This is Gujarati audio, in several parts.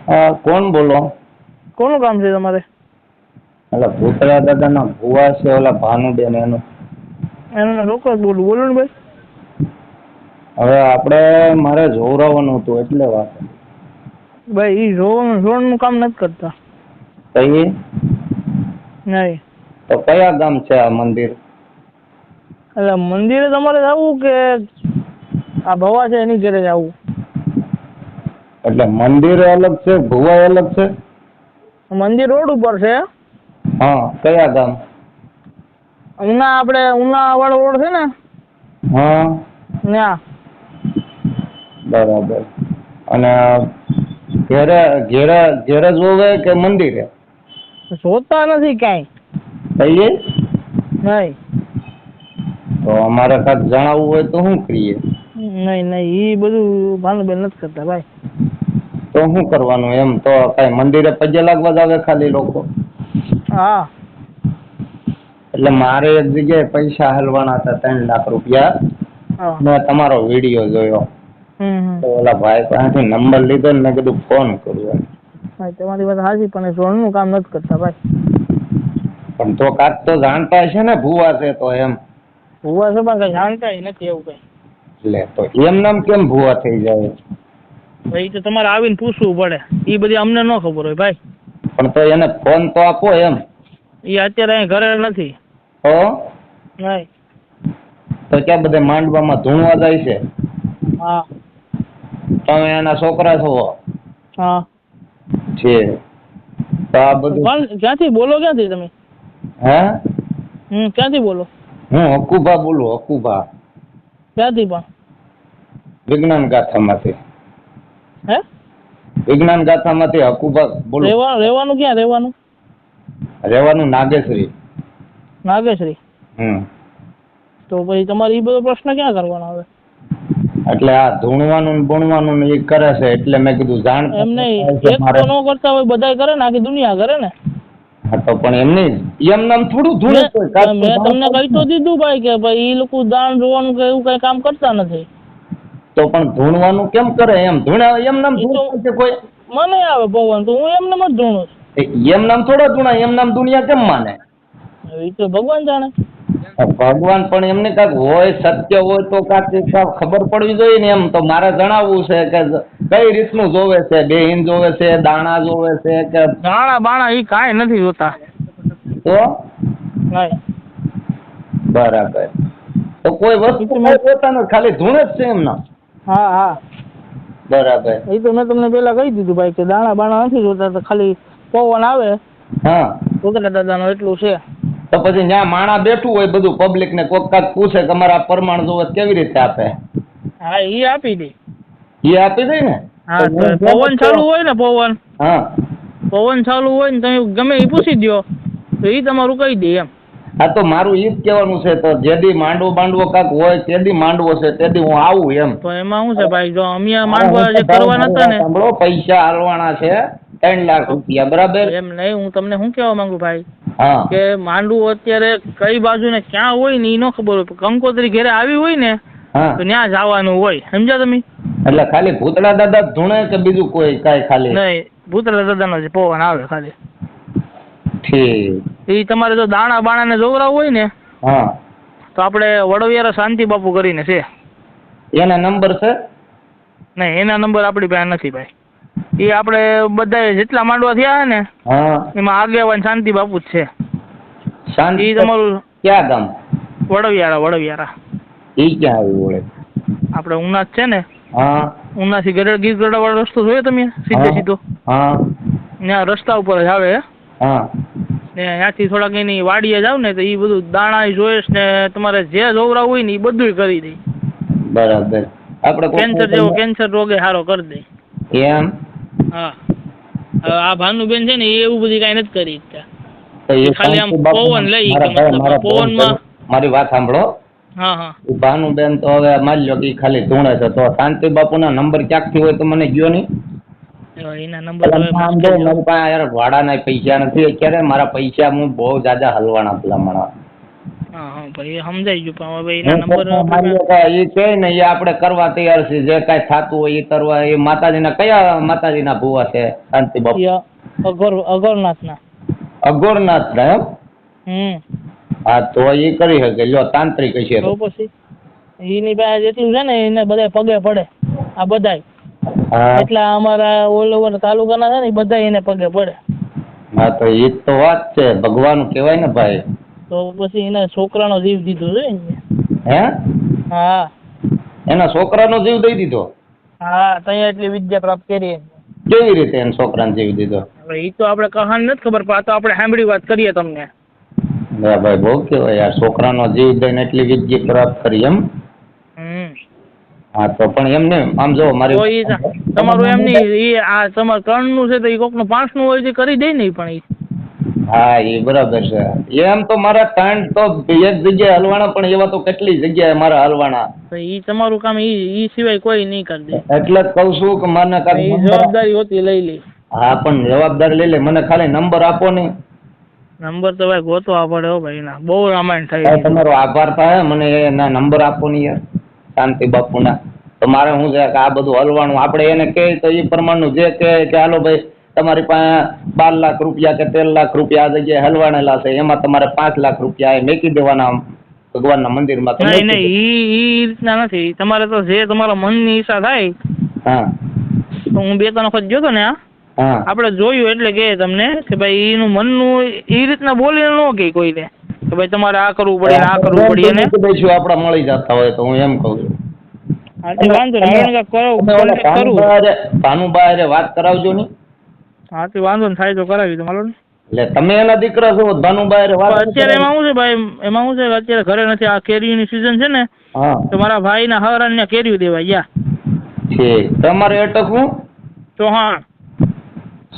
હા, કોણ બોલો? કોનું કામ છે તમારે? એટલે ભૂતળા દાદાના ભુવા છે ઓલા ભાનુબેન એનું. એનો રોકો જ બોલું, બોલો ને ભાઈ. હવે આપણે મારે જોવરાવાનું હતું એટલે વાત. ભાઈ ઈ જોવાનું કામ નથી કરતા. કઈ? નહીં. તો કયા ગામ છે આ મંદિર? એટલે મંદિરે તમારે જવું કે આ ભવા છે એની ઘરે જવું? એટલે મંદિર અલગ છે, ભુવા અલગ છે? મંદિર રોડ ઉપર છે. હા, કયા ગામ? ઉના વાળો રોડ છે ને? હા. ત્યાં. બરાબર. અને ઘેરે જોવે કે મંદિરે? જોતા નથી કાંઈ. કહીએ? નહીં. તો અમારે કાંઈક જણાવવું હોય તો શું કરીએ? નહીં ઈ બધું ભાનુબેન નથી કરતા ભાઈ. તો શું કરવાનું એમ? તો કઈ મંદિરે પગે લાગવા જ આવે ખાલી લોકો? હા. એટલે મારે એક જગ્યાએ પૈસા હાલવાના હતા 3 લાખ રૂપિયા. હા. મેં તમારો વિડીયો જોયો. તો ઓલા ભાઈ પાસેથી નંબર લીધો ને મેં કીધું ફોન કરું એમ. ભાઈ તમારી વાત સાચી, પણ સોનનું કામ નથી કરતા ભાઈ. પણ તો કાંક તો જાણતા હશે ને ભુવા છે તો એમ? ભુવા છે પણ કઈ જાણતા નથી એવું કઈ. એટલે તો એમ નામ કેમ ભુવા થઈ જાય? ભાઈ તો તમારે આવીને પૂછવું પડે, એ બધી અમને ન ખબર હોય ભાઈ. પણ તો એને ફોન તો આપો એમ. એ અત્યારે અહીં ઘરે નથી. તો નહીં. તો ક્યાં બધે માંડવામાં ધૂણવા જાય છે? હા. તમે એના છોકરા છો? હા. છે. તો આ બધું ક્યાંથી બોલો? ક્યાંથી તમે? હે? ક્યાંથી બોલો? હું હકુભા બોલું. હકુભા. ક્યાંથી પણ? વિજ્ઞાન ગાથામાંથી. હે? વિજ્ઞાન ગાથામાંથી હકુભા બોલું. રહેવાનું ક્યાં રહેવાનું? રહેવાનું નાગેશ્રી. નાગેશ્રી. તો પછી તમારે એ બધો પ્રશ્ન ક્યાં કરવાનો આવે? એટલે આ ધૂણવાનું ભણવાનું એ કરે છે એટલે મેં કીધું જાણ. એમ નહીં, એક તો ન કરતા હોય બધાય કરે ને, આખી દુનિયા કરે ને. હા તો પણ એમ નહીં, એમ નામ થોડું ધૂણે. મેં તમને કહી તો દીધું ભાઈ કે ભાઈ એ લોકો દાન જોવાનું કે એવું કઈ કામ કરતા નથી. તો પણ ધૂણવાનું કેમ કરે? એમ ધૂણા એમ નામ છે કોઈ? મને આવે પવન તો હું એમને જ ધૂણું છું. એમ નામ થોડા ધૂણા, એમ નામ દુનિયા કેમ માને? એ તો ભગવાન જાણે. ભગવાન પણ એમને કાંઈક હોય, સત્ય હોય તો કાંઈક ખબર પડવી જોઈએ ને. એમ તો મારે જણાવવું છે કે કઈ રીતનું જોવે છે? બેહીન જોવે છે, દાણા જોવે છે કે દાણા બાણા એ કાંઈ નથી જોતા. તો નહીં. બરાબર. તો કોઈ વસ્તુ જોતા નથી, ખાલી ધૂણે જ છે એમના? હા હા. બરાબર. એ તો મેં તમને પેલા કહી દીધું ભાઈ કે દાણા બાણા નથી જોતા, તો ખાલી પવન આવે. હા. ભૂતળા દાદાનું એટલું છે. તો પછી ત્યાં માણા બેઠું હોય બધું પબ્લિક ને કોક કાક પૂછે કે અમારા પરમાણ જોવે કેવી રીતે આપે? હા એ આપી દે. એ આપી દે ને? હા પવન ચાલુ હોય ને, પવન. હા. પવન ચાલુ હોય ને તમે ગમે એ પૂછી દો તો એ તમારું કહી દે એમ. હા તો મારું ઈ જ કહેવાનું છે. તો જેદી માંડવો કાક હોય તેદી માંડવો છે તેદી હું આવું એમ. તો એમાં શું છે ભાઈ, જો અમે માંડવા જે કરવાના હતા ને, સાંભળો, પૈસા હાલવાના છે 3 લાખ રૂપિયા. બરાબર? એમ નહીં, હું તમને શું કહેવા માંગુ ભાઈ હા કે માંડવું અત્યારે કઈ બાજુ ને ક્યાં હોય ને એ ન ખબર હોય. કંકોત્રી ઘરે આવી હોય ને તો ત્યાં જવાનું હોય. સમજ્યા તમે? એટલે ખાલી ભૂતળા દાદા જ ધૂણે કે બીજું કોઈ કાંઈ? ખાલી નહીં, ભૂતળા દાદાનો જ પવન આવે ખાલી. ઠીક. એ તમારે જો દાણા બાણા ને જોવરાવ હોય ને, હા, તો આપણે વડોવિયારા શાંતિ બાપુ કરીને છે. એના નંબર છે? નહીં, એના નંબર આપણી પાસે નથી ભાઈ. એ આપણે બધા જેટલા માંડવા થયા ને એમાં આગેવાન શાંતિ બાપુ જ છે. શાંતિ તમારું ક્યાં ગામ? વડોવિયારા. એ ક્યાં આવ્યું વડે? આપણે ઉના જ છે ને. હા. ઉનાથી ગીર ગઢડા વાળો રસ્તો જોયો તમે? સીધો. હા. ત્યાં રસ્તા ઉપર જ આવે. હા. ને ત્યાંથી થોડાક એની વાડીએ જાવ ને તો એ બધું દાણા જોઈશ ને તમારે જે જોવરાવ હોય ને એ બધું કરી દે. બરાબર. આપણે કેન્સર જેવો કેન્સર રોગે સારો કરી દે. એમ? હા. આ ભાનુબેન છે ને એ એવું બધી કાંઈ નથી કરી શકતા. ખાલી આમ પવન લઈ કે મતલબ પવનમાં. મારી વાત સાંભળો. હા હા. ભાનુબેન તો હવે માની લો કે ખાલી ધૂણે છે, તો શાંતિ બાપુના નંબર ક્યાંકથી હોય તો મને ગયો નહીં? એના નંબર મારી પાસે યાર ભાડાના પૈસા નથી અત્યારે. મારા પૈસા હું બહુ જાજા હલવાના ભલામણા. હા હા ભાઈ એ સમજાઈ ગયું પણ હવે એના નંબર એ કહે ને એ આપણે કરવા તૈયાર છે જે કાંઈ થતું હોય એ કરવા. એ માતાજીના કયા માતાજીના ભુવા છે શાંતિ બાપુ? અગરનાથના. અગોરનાથના એમ? હા તો એ કરી શકે. લ્યો તાંત્રિક છે તો પછી એની પાસે જેટલું છે ને એને બધા પગે પડે. આ બધાય એટલા અમારા ઓલ ઓવર તાલુકાના છે ને એ બધા એને પગે પડે. હા તો એ તો વાત છે, ભગવાન કહેવાય ને ભાઈ. તો પછી એના છોકરાનો જીવ દીધો છે ને. હે? હા એના છોકરાનો જીવ દઈ દીધો? હા ત્યાં એટલી વિદ્યા પ્રાપ્ત કરી. કેવી રીતે એના છોકરાને જીવ દીધો? હવે એ તો આપણે કહાની નથી ખબર, પણ આ તો આપણે સાંભળી વાત કરીએ તમને. હા ભાઈ બહુ કહેવાય યાર, છોકરાનો જીવ દઈને એટલી વિદ્યા પ્રાપ્ત કરી એમ. હા તો પણ એમને આમ જો મારી તમારું એમ નહીં, એ આ તમારે 3 નું છે તો એ કોકનું 5 નું હોય તો કરી દે ને પણ એ. હા એ બરાબર છે. એમ તો મારા 3 તો એક જગ્યાએ હલવાના, પણ એવા તો કેટલી જગ્યાએ મારા હલવાના. એ તમારું કામ એ સિવાય કોઈ નહીં કરી દે. એટલે જ કહું છું કે મને જવાબદારી હોતી લઈ લે. હા પણ જવાબદારી લઈ લે, મને ખાલી નંબર આપો ને. નંબર તો ભાઈ ગોતવા પડે હો ભાઈ, ના બહુ રામાયણ થાય. તમારો આભાર થાય, મને એના નંબર આપો ને યાર શાંતિ બાપુના. તો મારે શું છે કે આ બધું હલવાનું આપણે એને કહે તો એ પ્રમાણનું જે કહે કે હાલો ભાઈ તમારી પાસે 12 લાખ રૂપિયા કે 13 લાખ રૂપિયા આ જગ્યાએ હલવાણેલા છે, એમાં તમારે 5 લાખ રૂપિયા મેકી દેવાના ભગવાનના મંદિરમાં. નહીં નહીં એ રીતના નથી. તમારે તો જે તમારા મનની ઈચ્છા થાય. હા તો હું 2-3 વખત ગયો તો ને આપણે જોયું એટલે કે તમને કે ભાઈ એનું મનનું એ રીતના બોલીને ન કે કોઈને કે ભાઈ તમારે આ કરવું પડે આ કરવું પડે એને આપણે મળી જતા હોય તો હું એમ કહું છું. વાંધો નહીં, ભાનુભાઈ વાત કરાવજો ને. હા તે વાંધો ને થાય તો કરાવી દો માલો ને. એટલે તમે એના દીકરા છો ભાનુભાઈ વાત. અત્યારે એમાં શું છે ભાઈ, એમાં શું છે કે અત્યારે ઘરે નથી, આ કેરીની સીઝન છે ને તો મારા ભાઈના હરાને કેરીઓ દેવા ગયા. ઠીક. તમારે અટકવું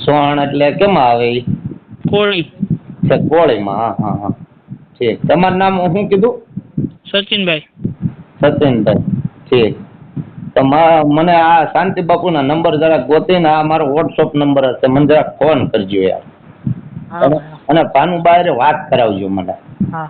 સોહણ એટલે કેમાં આવે? કોળી છે કોળીમાં. હા હા હા ઠીક. તમારું નામ શું કીધું? સચિનભાઈ. સચિનભાઈ ઠીક. તો મને આ શાંતિ બાપુના નંબર જરાક ગોતીને, આ મારો વોટ્સઅપ નંબર હશે, મને જરાક ફોન કરજો યાર. અને ભાનુભાઈ વાત કરાવજો મને. હા